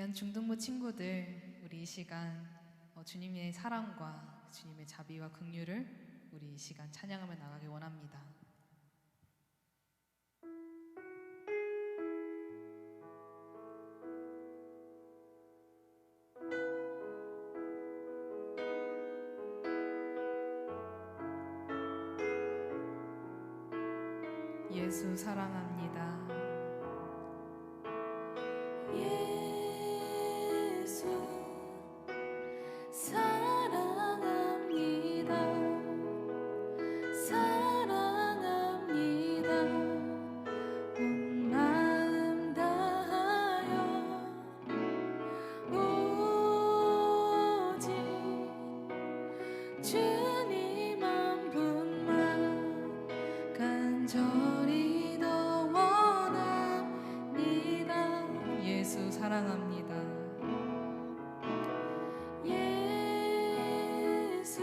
귀한 중등부 친구들, 우리 이 시간 주님의 사랑과 주님의 자비와 긍휼을 우리 이 시간 찬양하며 나가기 원합니다. 예수 사랑합니다. 예수 사랑합니다. 사랑합니다. 온 마음 다하여 오직 주님 한 분만 간절히 더 원합니다. 예수 사랑합니다. 예수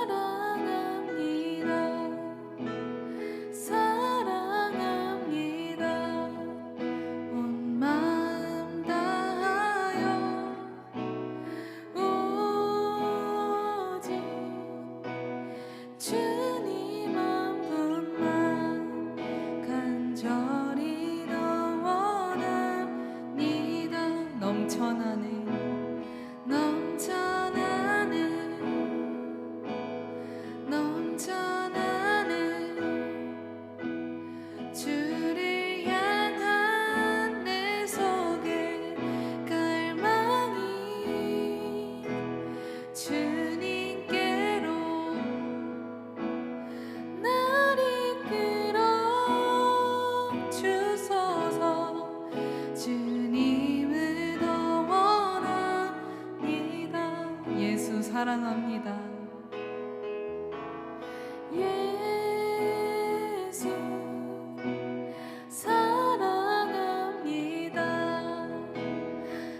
사랑합니다. 사랑합니다. 온 마음 다하여 오직 주님 한 분만 간절히 더 원합니다. 넘쳐나는 주를 향한 내 속의 갈망이 주님께로 날 이끌어 주소서. 주님을 더 원합니다. 예수 사랑합니다. 예수 사랑합니다.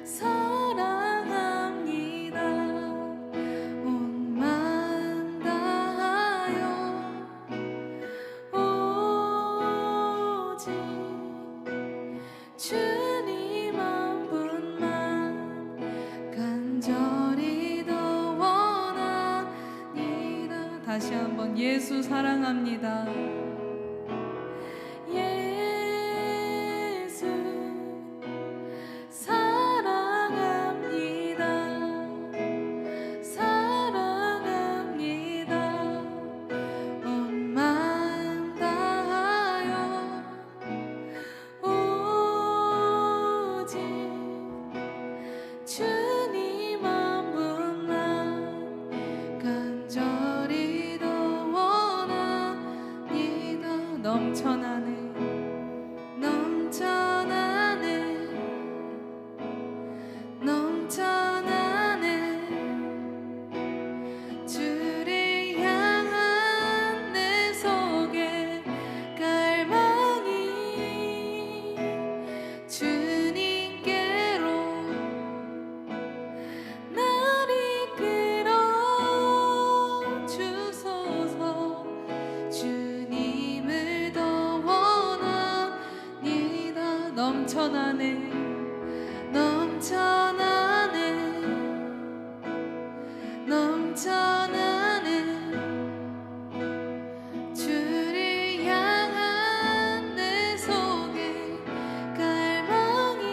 사랑합니다. 온 마음 다하여 오직 주님 한 분만 간절히 더 원합니다. 다시 한번 예수 사랑합니다. 예수 사랑합니다. 사랑합니다. 온 마음 다하여 오직 주님 한 분만 간절히 더 원합니다. 넘쳐나는 주를 향한 내 속의 갈망이 주님께로 날 이끌어 주소서. 주님을 더 원합니다. 넘쳐나는 주를 향한 내 속의 갈망이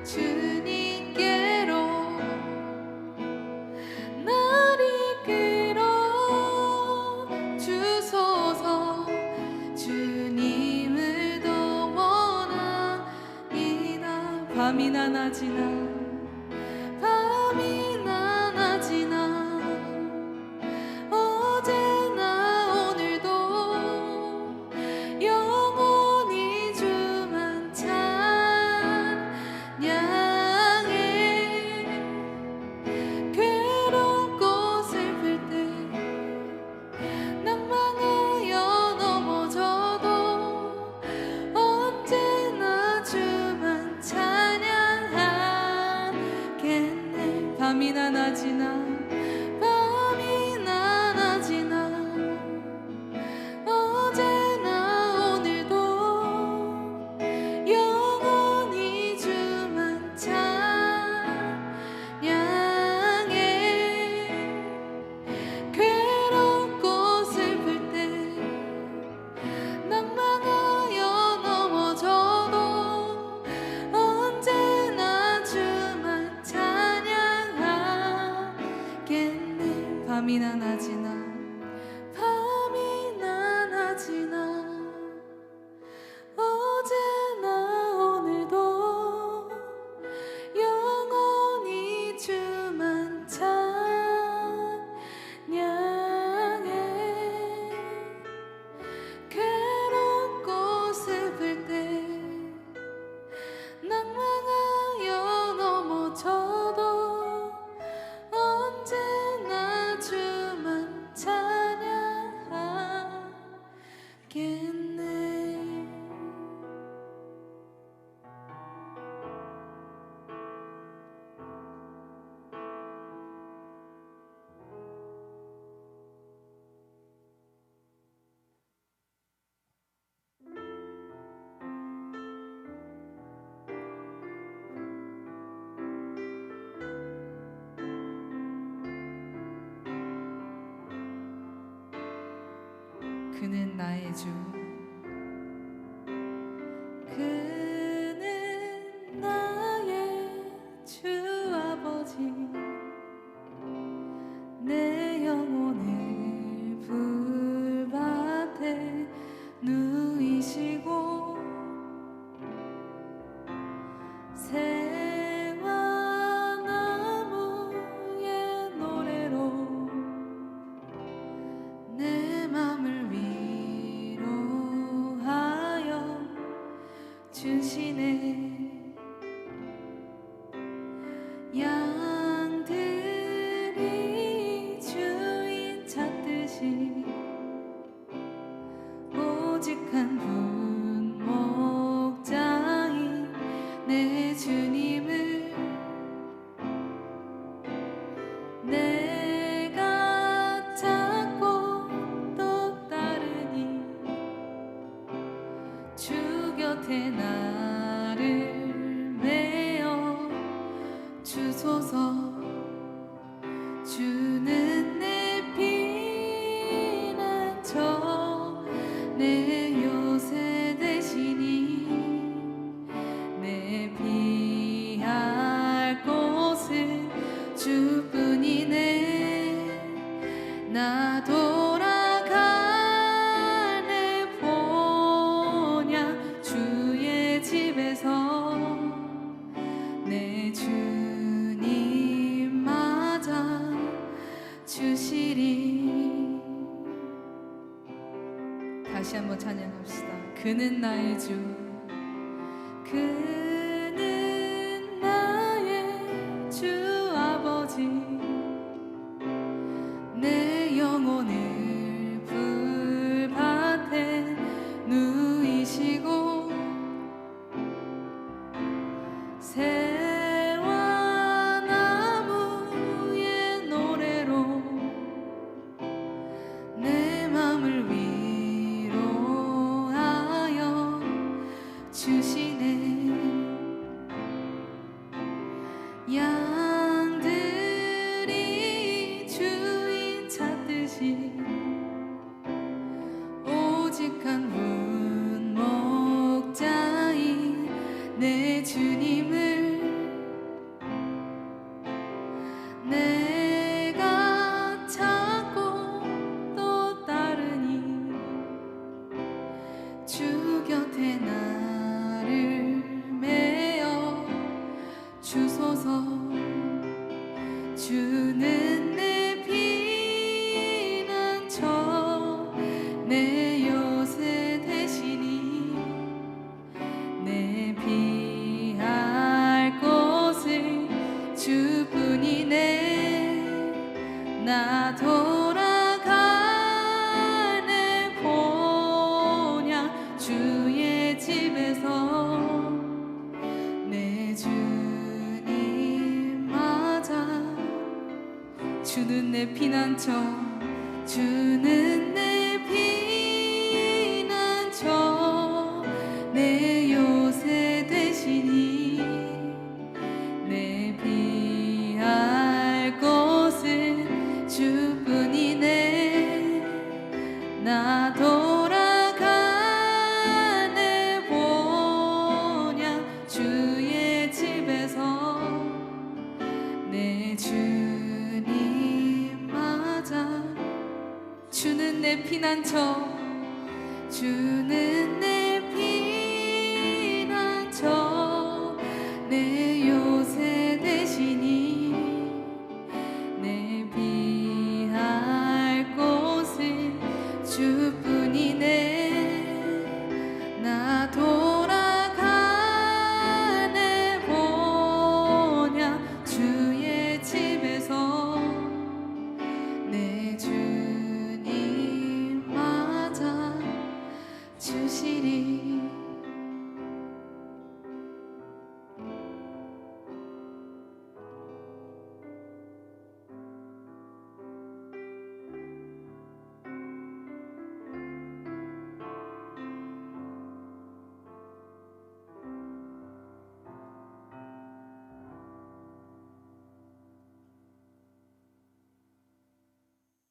주님께로 날 이끌어 주소서. 주님을 더 원합니다. 밤이나 낮이나 어제나 오늘도 영원히 주만 찬양해. 괴롭고 슬플 때 낭망하여 넘어져도 언제나 주만 찬양하리. 밤이나 낮이나 밤이나 낮이나 어제나 오늘도 영원히 주만 찬양해. 괴롭고 슬플 때 낭망하여 넘어져도 언제나 주만 찬양하겠네. 그는 나의 주 그는 나의 주 아버지, 내 영혼을 불밭에 누이시고 새와 나무의 노래로 내 맘을 위로하여 주시네. 양들이 주인 찾듯이 오직 한 분 목자인 내 주님을 내가 찾고 또 따르니 주 곁에 나를 메어 주소서. 주는 내 피난처, 내 요새 되시니 내 피할 곳은 주뿐이네. 나 돌아가네 보냐 주의 집에서 내 주님 맞아 주시리. 다시 한번 찬양합시다. 그는 나의 주 그는 나의 주 아버지, 내 영혼을 불밭에 누이시고 새와 나무의 노래로 내 맘을 위로하여 주시네. 양들이 주인 찾듯이 오직 한 분 목자인 내 주님을 내가 찾고 또 따르니 주 곁에 나를 메어 주소서. 주는 내 피난처, 내 요새 되시니 내 피할 곳은 주뿐이네. 나 돌아가네 보냐 주의 집에서 내 주님 맞아. 주는 내 피난처, 주는 내 피난처, 내 요새 되시니 내 피할 곳은 주뿐이네. 나 돌아가네 보냐 주의 집에서 내 주님 맞아 피난처 주는 내 피난처 내 요새 되시니 내 피할 곳은 주뿐이네 나 돌아가네 보냐 주의 집에서 내 주님 맞아 주시리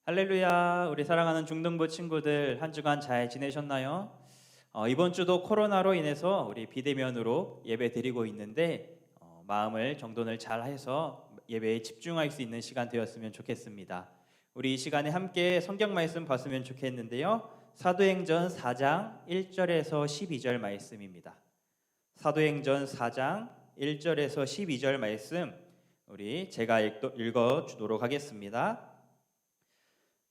할렐루야, 우리 사랑하는 중등부 친구들 한 주간 잘 지내셨나요? 이번 주도 코로나로 인해서 우리 비대면으로 예배 드리고 있는데 마음을 정돈을 잘 해서 예배에 집중할 수 있는 시간 되었으면 좋겠습니다. 우리 이 시간에 함께 성경 말씀 봤으면 좋겠는데요. 사도행전 4장 1절에서 12절 말씀입니다. 사도행전 4장 1절에서 12절 말씀 우리 제가 읽어 주도록 하겠습니다.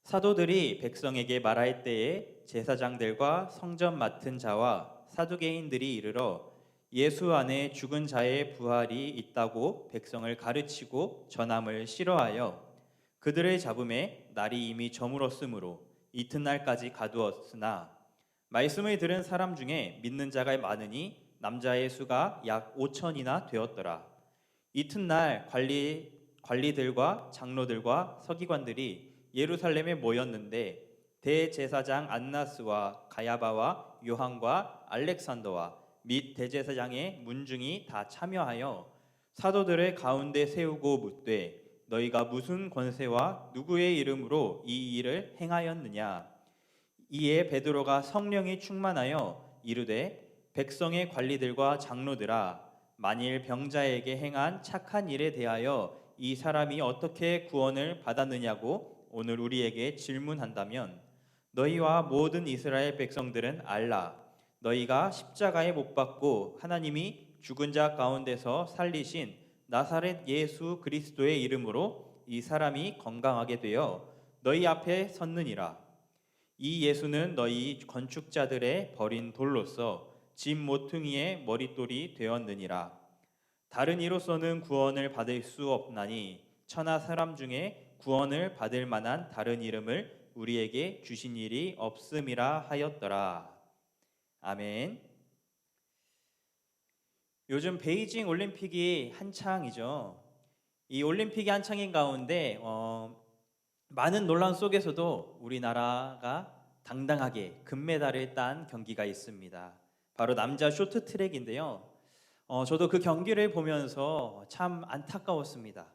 사도들이 백성에게 말할 때에 제사장들과 성전 맡은 자와 사두개인들이 이르러 예수 안에 죽은 자의 부활이 있다고 백성을 가르치고 전함을 싫어하여 그들을 잡음에 날이 이미 저물었으므로 이튿날까지 가두었으나 말씀을 들은 사람 중에 믿는 자가 많으니 남자의 수가 약 5천이나 되었더라. 이튿날 관리들과 장로들과 서기관들이 예루살렘에 모였는데 대제사장 안나스와 가야바와 요한과 알렉산더와 및 대제사장의 문중이 다 참여하여 사도들의 가운데 세우고 묻되 너희가 무슨 권세와 누구의 이름으로 이 일을 행하였느냐. 이에 베드로가 성령이 충만하여 이르되 백성의 관리들과 장로들아 만일 병자에게 행한 착한 일에 대하여 이 사람이 어떻게 구원을 받았느냐고 오늘 우리에게 질문한다면 너희와 모든 이스라엘 백성들은 알라. 너희가 십자가에 못 박고 하나님이 죽은 자 가운데서 살리신 나사렛 예수 그리스도의 이름으로 이 사람이 건강하게 되어 너희 앞에 섰느니라. 이 예수는 너희 건축자들의 버린 돌로서 집 모퉁이의 머릿돌이 되었느니라. 다른 이로서는 구원을 받을 수 없나니 천하 사람 중에 구원을 받을 만한 다른 이름을 우리에게 주신 일이 없음이라 하였더라. 아멘. 요즘 베이징 올림픽이 한창이죠. 이 올림픽이 한창인 가운데 많은 논란 속에서도 우리나라가 당당하게 금메달을 딴 경기가 있습니다. 바로 남자 쇼트트랙인데요. 저도 그 경기를 보면서 참 안타까웠습니다.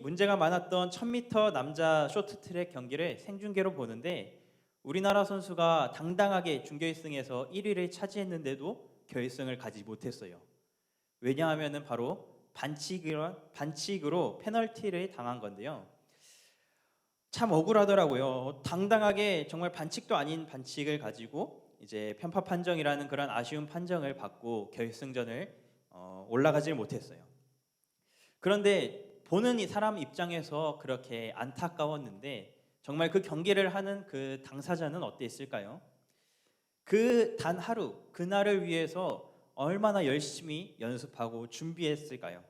문제가 많았던 1000m 남자 쇼트트랙 경기를 생중계로 보는데 우리나라 선수가 당당하게 준결승에서 1위를 차지했는데도 결승을 가지 못했어요. 왜냐하면 바로 반칙으로 페널티를 당한 건데요. 참 억울하더라고요. 당당하게 정말 반칙도 아닌 반칙을 가지고 이제 편파 판정이라는 그런 아쉬운 판정을 받고 결승전을 올라가질 못했어요. 그런데 보는 이 사람 입장에서 그렇게 안타까웠는데 정말 그 경기를 하는 그 당사자는 어땠을까요? 그 단 하루, 그날을 위해서 얼마나 열심히 연습하고 준비했을까요?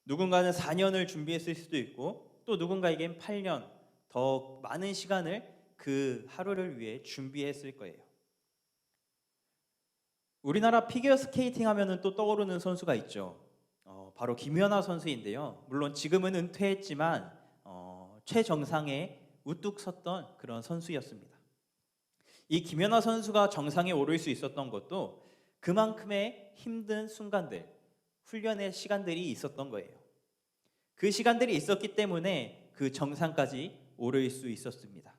누군가는 4년을 준비했을 수도 있고 또 누군가에겐 8년 더 많은 시간을 그 하루를 위해 준비했을 거예요. 우리나라 피겨 스케이팅 하면은 또 떠오르는 선수가 있죠. 바로 김연아 선수인데요. 물론 지금은 은퇴했지만 최정상에 우뚝 섰던 그런 선수였습니다. 이 김연아 선수가 정상에 오를 수 있었던 것도 그만큼의 힘든 순간들, 훈련의 시간들이 있었던 거예요. 그 시간들이 있었기 때문에 그 정상까지 오를 수 있었습니다.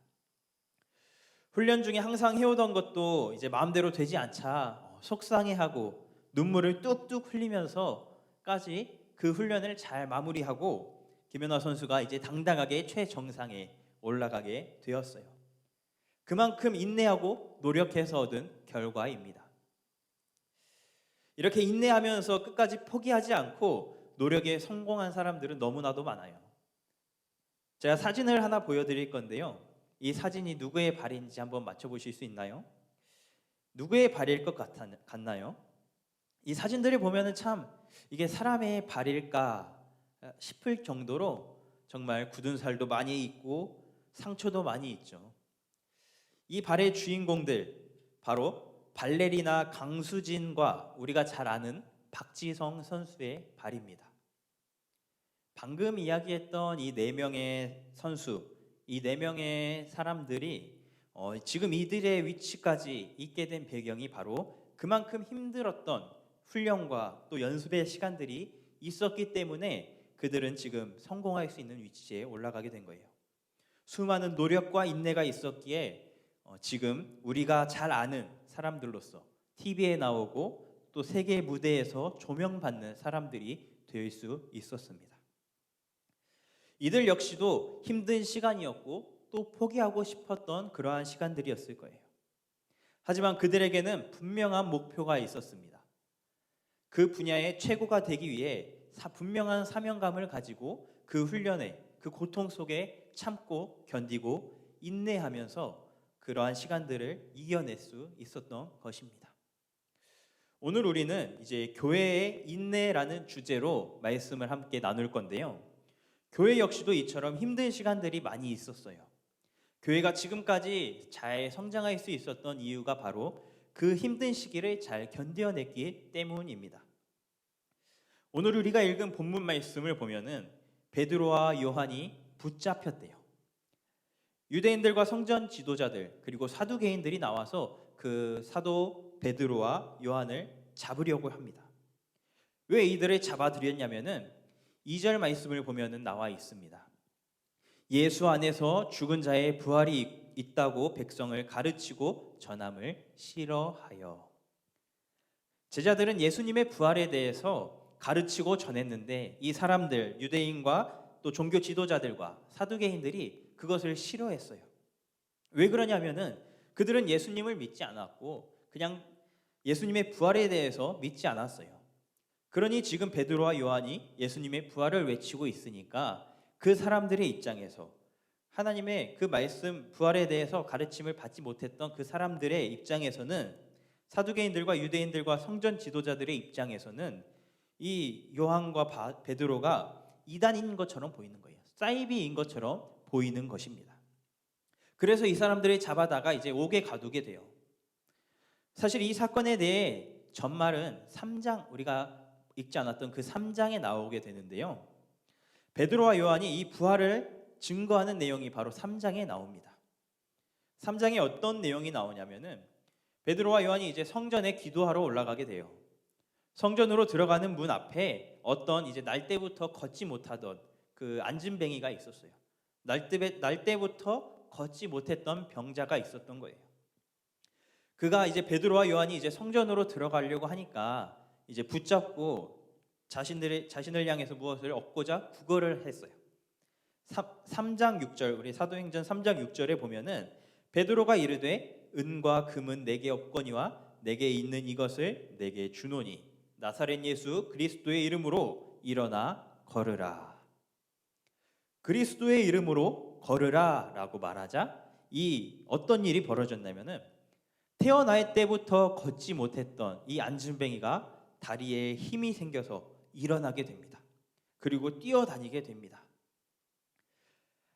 훈련 중에 항상 해오던 것도 이제 마음대로 되지 않자 속상해하고 눈물을 뚝뚝 흘리면서까지 그 훈련을 잘 마무리하고 김연아 선수가 이제 당당하게 최정상에 올라가게 되었어요. 그만큼 인내하고 노력해서 얻은 결과입니다. 이렇게 인내하면서 끝까지 포기하지 않고 노력에 성공한 사람들은 너무나도 많아요. 제가 사진을 하나 보여드릴 건데요. 이 사진이 누구의 발인지 한번 맞춰보실 수 있나요? 누구의 발일 것 같나요? 이 사진들을 보면은 참 이게 사람의 발일까 싶을 정도로 정말 굳은 살도 많이 있고 상처도 많이 있죠. 이 발의 주인공들 바로 발레리나 강수진과 우리가 잘 아는 박지성 선수의 발입니다. 방금 이야기했던 이 네 명의 선수, 이 네 명의 사람들이 지금 이들의 위치까지 있게 된 배경이 바로 그만큼 힘들었던 훈련과 또 연습의 시간들이 있었기 때문에 그들은 지금 성공할 수 있는 위치에 올라가게 된 거예요. 수많은 노력과 인내가 있었기에 지금 우리가 잘 아는 사람들로서 TV에 나오고 또 세계 무대에서 조명받는 사람들이 될 수 있었습니다. 이들 역시도 힘든 시간이었고 또 포기하고 싶었던 그러한 시간들이었을 거예요. 하지만 그들에게는 분명한 목표가 있었습니다. 그 분야의 최고가 되기 위해 분명한 사명감을 가지고 그 훈련에, 그 고통 속에 참고 견디고 인내하면서 그러한 시간들을 이겨낼 수 있었던 것입니다. 오늘 우리는 이제 교회의 인내라는 주제로 말씀을 함께 나눌 건데요. 교회 역시도 이처럼 힘든 시간들이 많이 있었어요. 교회가 지금까지 잘 성장할 수 있었던 이유가 바로 그 힘든 시기를 잘 견뎌냈기 때문입니다. 오늘 우리가 읽은 본문 말씀을 보면은 베드로와 요한이 붙잡혔대요. 유대인들과 성전 지도자들 그리고 사두개인들이 나와서 그 사도 베드로와 요한을 잡으려고 합니다. 왜 이들을 잡아들였냐면은 2절 말씀을 보면은 나와 있습니다. 예수 안에서 죽은 자의 부활이 있다고 백성을 가르치고 전함을 싫어하여. 제자들은 예수님의 부활에 대해서 가르치고 전했는데 이 사람들 유대인과 또 종교 지도자들과 사두개인들이 그것을 싫어했어요. 왜 그러냐면은 그들은 예수님을 믿지 않았고 그냥 예수님의 부활에 대해서 믿지 않았어요. 그러니 지금 베드로와 요한이 예수님의 부활을 외치고 있으니까 그 사람들의 입장에서 하나님의 그 말씀 부활에 대해서 가르침을 받지 못했던 그 사람들의 입장에서는 사두개인들과 유대인들과 성전 지도자들의 입장에서는 이 요한과 베드로가 이단인 것처럼 보이는 거예요. 사이비인 것처럼 보이는 것입니다. 그래서 이 사람들을 잡아다가 이제 옥에 가두게 돼요. 사실 이 사건에 대해 전말은 3장 우리가 읽지 않았던 그 3장에 나오게 되는데요. 베드로와 요한이 이 부활을 증거하는 내용이 바로 3장에 나옵니다. 3장에 어떤 내용이 나오냐면은 베드로와 요한이 이제 성전에 기도하러 올라가게 돼요. 성전으로 들어가는 문 앞에 어떤 이제 날 때부터 걷지 못하던 그 안진뱅이가 있었어요. 날 때부터 걷지 못했던 병자가 있었던 거예요. 그가 이제 베드로와 요한이 이제 성전으로 들어가려고 하니까 이제 붙잡고 자신을 향해서 무엇을 얻고자 구걸을 했어요. 3장 6절 우리 사도행전 3장 6절에 보면은 베드로가 이르되 은과 금은 내게 없거니와 내게 있는 이것을 내게 주노니 나사렛 예수 그리스도의 이름으로 일어나 걸으라. 그리스도의 이름으로 걸으라 라고 말하자 이 어떤 일이 벌어졌냐면은 태어날 때부터 걷지 못했던 이 안진뱅이가 다리에 힘이 생겨서 일어나게 됩니다. 그리고 뛰어다니게 됩니다.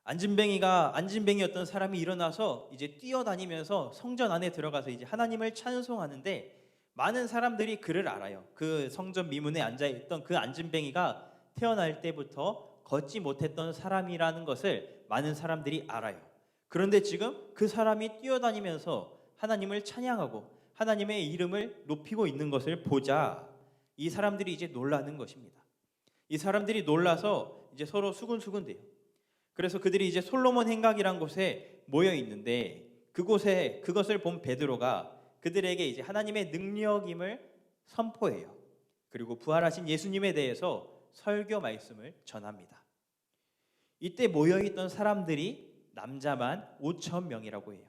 안진뱅이였던 사람이 일어나서 이제 뛰어다니면서 성전 안에 들어가서 이제 하나님을 찬송하는데 많은 사람들이 그를 알아요. 그 성전 미문에 앉아 있던 그 안진뱅이가 태어날 때부터 걷지 못했던 사람이라는 것을 많은 사람들이 알아요. 그런데 지금 그 사람이 뛰어다니면서 하나님을 찬양하고 하나님의 이름을 높이고 있는 것을 보자 이 사람들이 이제 놀라는 것입니다. 이 사람들이 놀라서 이제 서로 수군수군대요. 그래서 그들이 이제 솔로몬 행각이란 곳에 모여 있는데 그것을 본 베드로가 그들에게 이제 하나님의 능력임을 선포해요. 그리고 부활하신 예수님에 대해서 설교 말씀을 전합니다. 이때 모여 있던 사람들이 남자만 5,000명이라고 해요.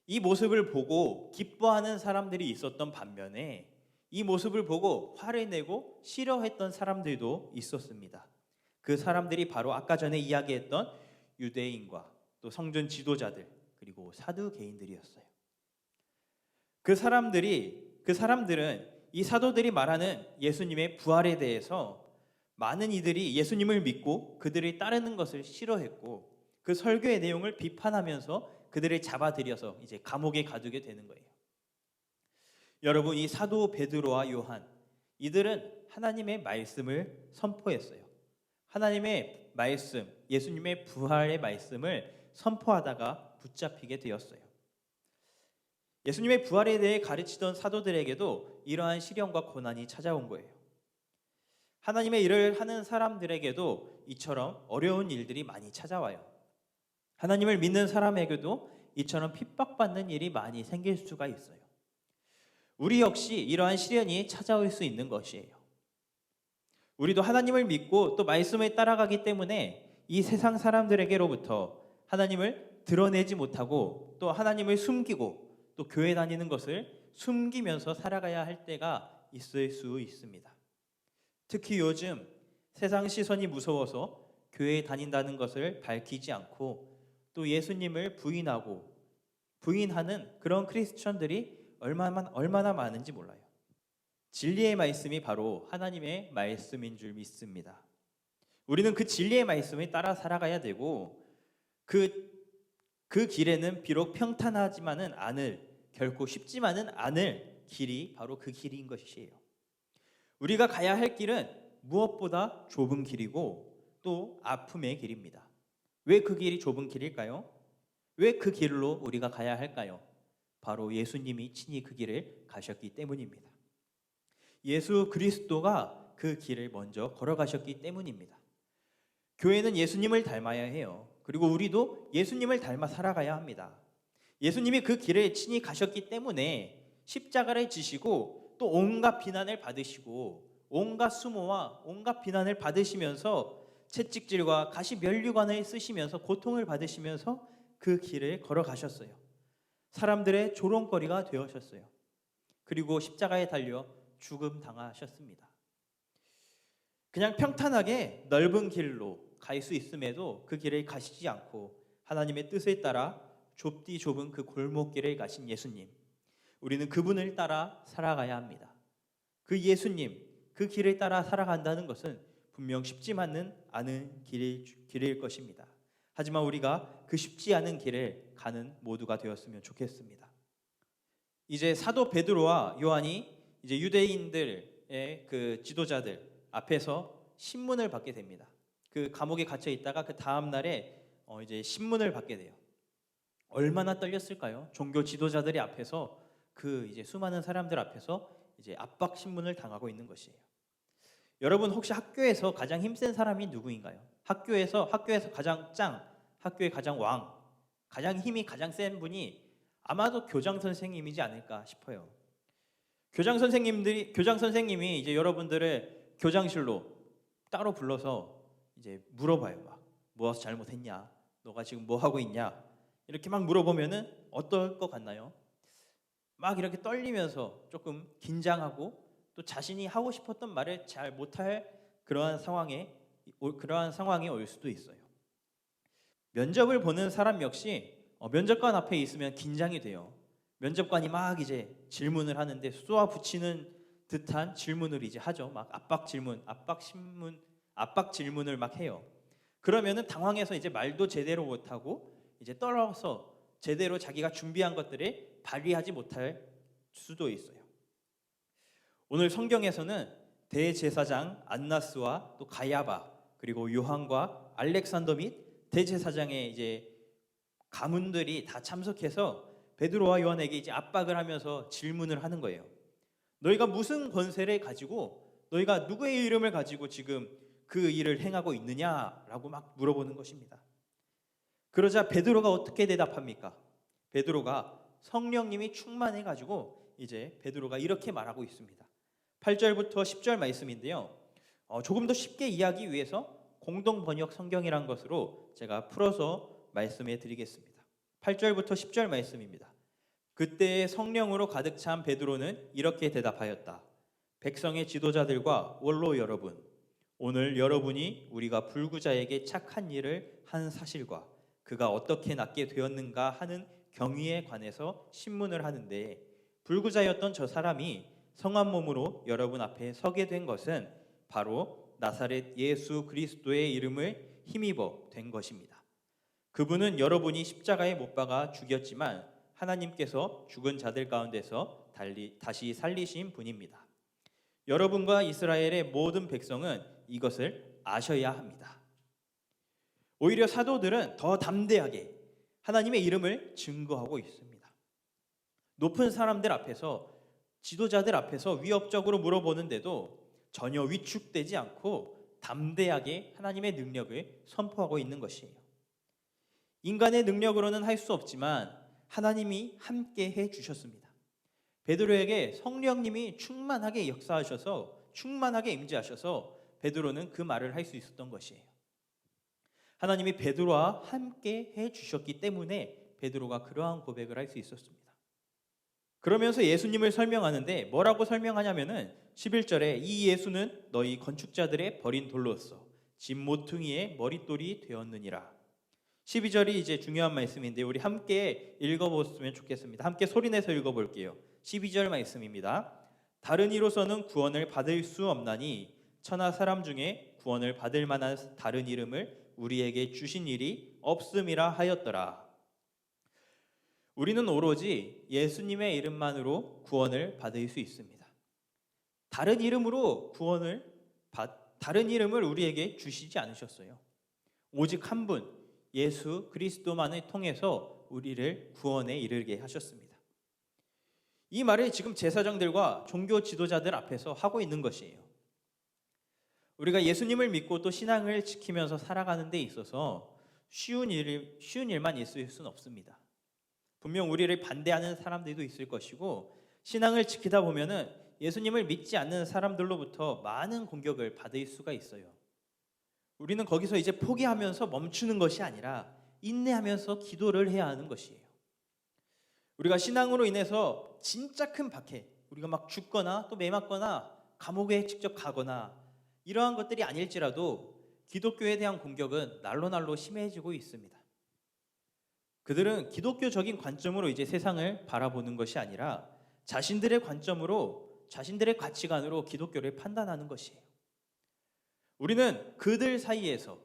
이 모습을 보고 기뻐하는 사람들이 있었던 반면에 이 모습을 보고 화를 내고 싫어했던 사람들도 있었습니다. 그 사람들이 바로 아까 전에 이야기했던 유대인과 또 성전 지도자들 그리고 사두개인들이었어요. 그 사람들은 이 사도들이 말하는 예수님의 부활에 대해서 많은 이들이 예수님을 믿고 그들을 따르는 것을 싫어했고 그 설교의 내용을 비판하면서 그들을 잡아들여서 이제 감옥에 가두게 되는 거예요. 여러분, 이 사도 베드로와 요한 이들은 하나님의 말씀을 선포했어요. 하나님의 말씀, 예수님의 부활의 말씀을 선포하다가 붙잡히게 되었어요. 예수님의 부활에 대해 가르치던 사도들에게도 이러한 시련과 고난이 찾아온 거예요. 하나님의 일을 하는 사람들에게도 이처럼 어려운 일들이 많이 찾아와요. 하나님을 믿는 사람에게도 이처럼 핍박받는 일이 많이 생길 수가 있어요. 우리 역시 이러한 시련이 찾아올 수 있는 것이에요. 우리도 하나님을 믿고 또 말씀을 따라가기 때문에 이 세상 사람들에게로부터 하나님을 드러내지 못하고 또 하나님을 숨기고 또 교회 다니는 것을 숨기면서 살아가야 할 때가 있을 수 있습니다. 특히 요즘 세상 시선이 무서워서 교회에 다닌다는 것을 밝히지 않고 또 예수님을 부인하는 그런 크리스천들이 얼마나 많은지 몰라요. 진리의 말씀이 바로 하나님의 말씀인 줄 믿습니다. 우리는 그 진리의 말씀을 따라 살아가야 되고 그 길에는 비록 평탄하지만은 결코 쉽지만은 않을 길이 바로 그 길인 것이에요. 우리가 가야 할 길은 무엇보다 좁은 길이고 또 아픔의 길입니다. 왜 그 길이 좁은 길일까요? 왜 그 길로 우리가 가야 할까요? 바로 예수님이 친히 그 길을 가셨기 때문입니다. 예수 그리스도가 그 길을 먼저 걸어가셨기 때문입니다. 교회는 예수님을 닮아야 해요. 그리고 우리도 예수님을 닮아 살아가야 합니다. 예수님이 그 길을 친히 가셨기 때문에 십자가를 지시고 또 온갖 비난을 받으시고 온갖 수모와 온갖 비난을 받으시면서 채찍질과 가시 면류관을 쓰시면서 고통을 받으시면서 그 길을 걸어가셨어요. 사람들의 조롱거리가 되어셨어요. 그리고 십자가에 달려 죽음 당하셨습니다. 그냥 평탄하게 넓은 길로 갈 수 있음에도 그 길을 가시지 않고 하나님의 뜻을 따라 좁디 좁은 그 골목길을 가신 예수님, 우리는 그분을 따라 살아가야 합니다. 그 예수님, 그 길을 따라 살아간다는 것은 분명 쉽지만은 않은 길일 것입니다. 하지만 우리가 그 쉽지 않은 길을 가는 모두가 되었으면 좋겠습니다. 이제 사도 베드로와 요한이 이제 유대인들의 그 지도자들 앞에서 신문을 받게 됩니다. 그 감옥에 갇혀 있다가 그 다음 날에 이제 신문을 받게 돼요. 얼마나 떨렸을까요? 종교 지도자들이 앞에서 그 이제 수많은 사람들 앞에서 이제 압박 신문을 당하고 있는 것이에요. 여러분 혹시 학교에서 가장 힘센 사람이 누구인가요? 학교에서 가장 학교의 가장 왕, 가장 힘이 가장 센 분이 아마도 교장 선생님이지 않을까 싶어요. 교장 선생님이 이제 여러분들을 교장실로 따로 불러서 이제 물어봐요. 막 무엇 잘못했냐? 너가 지금 뭐 하고 있냐? 이렇게 막 물어보면은 어떨 것 같나요? 막 이렇게 떨리면서 조금 긴장하고 또 자신이 하고 싶었던 말을 잘 못할 그러한 상황이 올 수도 있어요. 면접을 보는 사람 역시 면접관 앞에 있으면 긴장이 돼요. 면접관이 막 이제 질문을 하는데 쏘아 붙이는 듯한 질문을 이제 하죠. 막 압박 질문을 막 해요. 그러면은 당황해서 이제 말도 제대로 못하고 이제 떨어서 제대로 자기가 준비한 것들을 발휘하지 못할 수도 있어요. 오늘 성경에서는 대제사장 안나스와 또 가야바 그리고 요한과 알렉산더 및 대제사장의 이제 가문들이 다 참석해서 베드로와 요한에게 이제 압박을 하면서 질문을 하는 거예요. 너희가 무슨 권세를 가지고 너희가 누구의 이름을 가지고 지금 그 일을 행하고 있느냐라고 막 물어보는 것입니다. 그러자 베드로가 어떻게 대답합니까? 베드로가 성령님이 충만해 가지고 이제 베드로가 이렇게 말하고 있습니다. 8절부터 10절 말씀인데요. 조금 더 쉽게 이해하기 위해서 공동 번역 성경이란 것으로 제가 풀어서 말씀해 드리겠습니다. 8절부터 10절 말씀입니다. 그때 성령으로 가득 찬 베드로는 이렇게 대답하였다. 백성의 지도자들과 원로 여러분, 오늘 여러분이 우리가 불구자에게 착한 일을 한 사실과 그가 어떻게 낫게 되었는가 하는 경위에 관해서 신문을 하는데, 불구자였던 저 사람이 성한 몸으로 여러분 앞에 서게 된 것은 바로 나사렛 예수 그리스도의 이름을 힘입어 된 것입니다. 그분은 여러분이 십자가에 못 박아 죽였지만 하나님께서 죽은 자들 가운데서 다시 살리신 분입니다. 여러분과 이스라엘의 모든 백성은 이것을 아셔야 합니다. 오히려 사도들은 더 담대하게 하나님의 이름을 증거하고 있습니다. 높은 사람들 앞에서, 지도자들 앞에서 위협적으로 물어보는데도 전혀 위축되지 않고 담대하게 하나님의 능력을 선포하고 있는 것이에요. 인간의 능력으로는 할 수 없지만 하나님이 함께 해 주셨습니다. 베드로에게 성령님이 충만하게 역사하셔서, 충만하게 임재하셔서 베드로는 그 말을 할 수 있었던 것이에요. 하나님이 베드로와 함께 해 주셨기 때문에 베드로가 그러한 고백을 할 수 있었습니다. 그러면서 예수님을 설명하는데 뭐라고 설명하냐면은 11절에 이 예수는 너희 건축자들의 버린 돌로서 집 모퉁이의 머릿돌이 되었느니라. 12절이 이제 중요한 말씀인데 우리 함께 읽어보았으면 좋겠습니다. 함께 소리내서 읽어볼게요. 12절 말씀입니다. 다른 이로서는 구원을 받을 수 없나니 천하 사람 중에 구원을 받을 만한 다른 이름을 우리에게 주신 일이 없음이라 하였더라. 우리는 오로지 예수님의 이름만으로 구원을 받을 수 있습니다. 다른 이름으로 다른 이름을 우리에게 주시지 않으셨어요. 오직 한 분, 예수 그리스도만을 통해서 우리를 구원에 이르게 하셨습니다. 이 말을 지금 제사장들과 종교 지도자들 앞에서 하고 있는 것이에요. 우리가 예수님을 믿고 또 신앙을 지키면서 살아가는 데 있어서 쉬운 일만 있을 수는 없습니다. 분명 우리를 반대하는 사람들도 있을 것이고, 신앙을 지키다 보면은 예수님을 믿지 않는 사람들로부터 많은 공격을 받을 수가 있어요. 우리는 거기서 이제 포기하면서 멈추는 것이 아니라 인내하면서 기도를 해야 하는 것이에요. 우리가 신앙으로 인해서 진짜 큰 박해, 우리가 막 죽거나 또 매맞거나 감옥에 직접 가거나 이러한 것들이 아닐지라도 기독교에 대한 공격은 날로 심해지고 있습니다. 그들은 기독교적인 관점으로 이제 세상을 바라보는 것이 아니라 자신들의 관점으로, 자신들의 가치관으로 기독교를 판단하는 것이에요. 우리는 그들 사이에서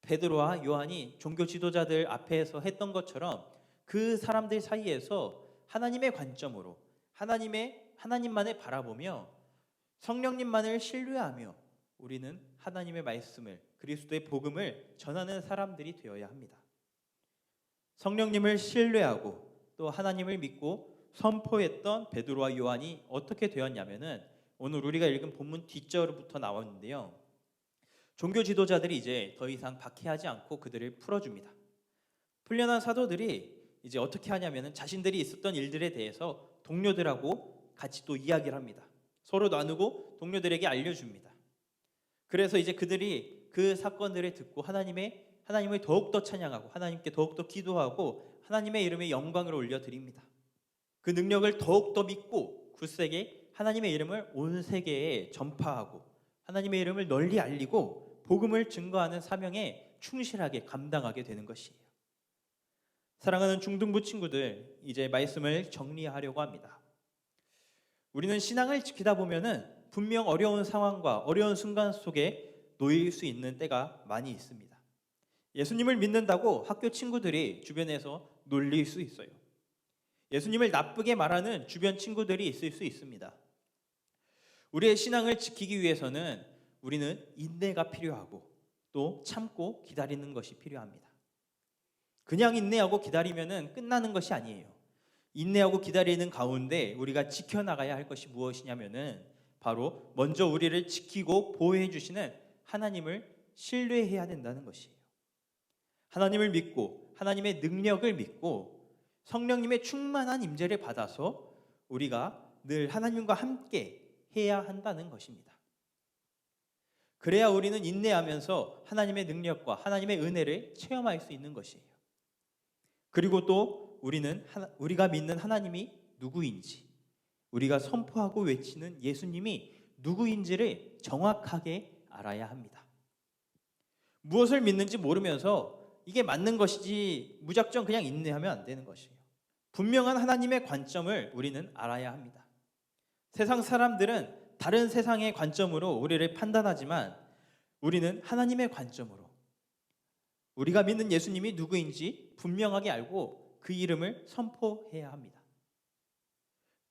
베드로와 요한이 종교 지도자들 앞에서 했던 것처럼 그 사람들 사이에서 하나님의 관점으로 하나님만을 바라보며 성령님만을 신뢰하며 우리는 하나님의 말씀을, 그리스도의 복음을 전하는 사람들이 되어야 합니다. 성령님을 신뢰하고 또 하나님을 믿고 선포했던 베드로와 요한이 어떻게 되었냐면은 오늘 우리가 읽은 본문 뒷절부터 나왔는데요. 종교 지도자들이 이제 더 이상 박해하지 않고 그들을 풀어줍니다. 풀려난 사도들이 이제 어떻게 하냐면은 자신들이 있었던 일들에 대해서 동료들하고 같이 또 이야기를 합니다. 서로 나누고 동료들에게 알려줍니다. 그래서 이제 그들이 그 사건들을 듣고 하나님을 더욱더 찬양하고 하나님께 더욱더 기도하고 하나님의 이름에 영광을 올려드립니다. 그 능력을 더욱더 믿고 굳세게 하나님의 이름을 온 세계에 전파하고 하나님의 이름을 널리 알리고 복음을 증거하는 사명에 충실하게 감당하게 되는 것이에요. 사랑하는 중등부 친구들, 이제 말씀을 정리하려고 합니다. 우리는 신앙을 지키다 보면은 분명 어려운 상황과 어려운 순간 속에 놓일 수 있는 때가 많이 있습니다. 예수님을 믿는다고 학교 친구들이 주변에서 놀릴 수 있어요. 예수님을 나쁘게 말하는 주변 친구들이 있을 수 있습니다. 우리의 신앙을 지키기 위해서는 우리는 인내가 필요하고 또 참고 기다리는 것이 필요합니다. 그냥 인내하고 기다리면은 끝나는 것이 아니에요. 인내하고 기다리는 가운데 우리가 지켜나가야 할 것이 무엇이냐면은 바로 먼저 우리를 지키고 보호해 주시는 하나님을 신뢰해야 된다는 것이에요. 하나님을 믿고 하나님의 능력을 믿고 성령님의 충만한 임재를 받아서 우리가 늘 하나님과 함께 해야 한다는 것입니다. 그래야 우리는 인내하면서 하나님의 능력과 하나님의 은혜를 체험할 수 있는 것이에요. 그리고 또 우리가 믿는 하나님이 누구인지, 우리가 선포하고 외치는 예수님이 누구인지를 정확하게 알아야 합니다. 무엇을 믿는지 모르면서 이게 맞는 것이지 무작정 그냥 인내하면 안 되는 것이에요. 분명한 하나님의 관점을 우리는 알아야 합니다. 세상 사람들은 다른 세상의 관점으로 우리를 판단하지만 우리는 하나님의 관점으로 우리가 믿는 예수님이 누구인지 분명하게 알고 그 이름을 선포해야 합니다.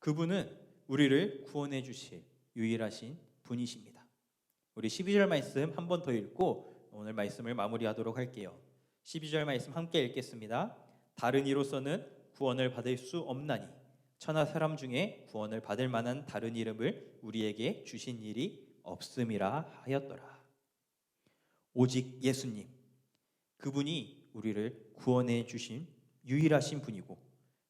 그분은 우리를 구원해 주실 유일하신 분이십니다. 우리 12절 말씀 한 번 더 읽고 오늘 말씀을 마무리하도록 할게요. 12절 말씀 함께 읽겠습니다. 다른 이로서는 구원을 받을 수 없나니 천하 사람 중에 구원을 받을 만한 다른 이름을 우리에게 주신 일이 없음이라 하였더라. 오직 예수님, 그분이 우리를 구원해 주신 유일하신 분이고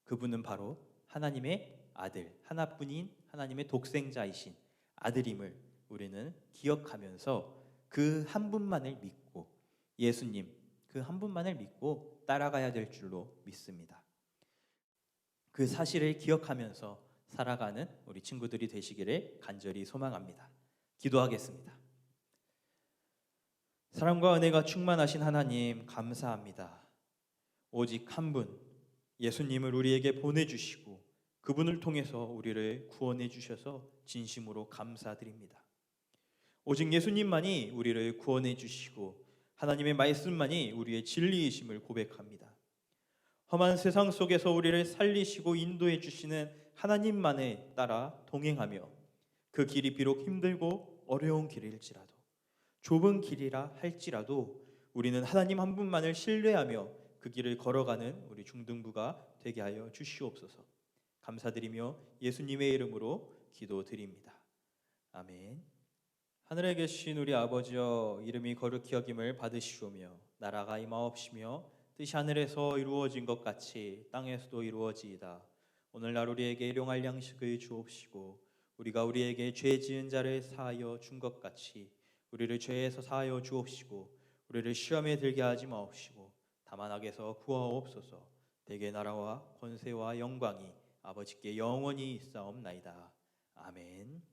그분은 바로 하나님의 아들, 하나뿐인 하나님의 독생자이신 아들임을 우리는 기억하면서 그 한 분만을 믿고 예수님 그 한 분만을 믿고 따라가야 될 줄로 믿습니다. 그 사실을 기억하면서 살아가는 우리 친구들이 되시기를 간절히 소망합니다. 기도하겠습니다. 사랑과 은혜가 충만하신 하나님 감사합니다. 오직 한 분 예수님을 우리에게 보내주시고 그분을 통해서 우리를 구원해 주셔서 진심으로 감사드립니다. 오직 예수님만이 우리를 구원해 주시고 하나님의 말씀만이 우리의 진리이심을 고백합니다. 험한 세상 속에서 우리를 살리시고 인도해 주시는 하나님만에 따라 동행하며 그 길이 비록 힘들고 어려운 길일지라도 좁은 길이라 할지라도 우리는 하나님 한 분만을 신뢰하며 그 길을 걸어가는 우리 중등부가 되게 하여 주시옵소서. 감사드리며 예수님의 이름으로 기도드립니다. 아멘. 하늘에 계신 우리 아버지여, 이름이 거룩히 여김을 받으시오며 나라가 임하옵시며 뜻이 하늘에서 이루어진 것 같이 땅에서도 이루어지이다. 오늘날 우리에게 일용할 양식을 주옵시고 우리가 우리에게 죄 지은 자를 사하여 준 것 같이 우리를 죄에서 사하여 주옵시고 우리를 시험에 들게 하지 마옵시고 다만 악에서 구하옵소서. 대개 나라와 권세와 영광이 아버지께 영원히 있사옵나이다. 아멘.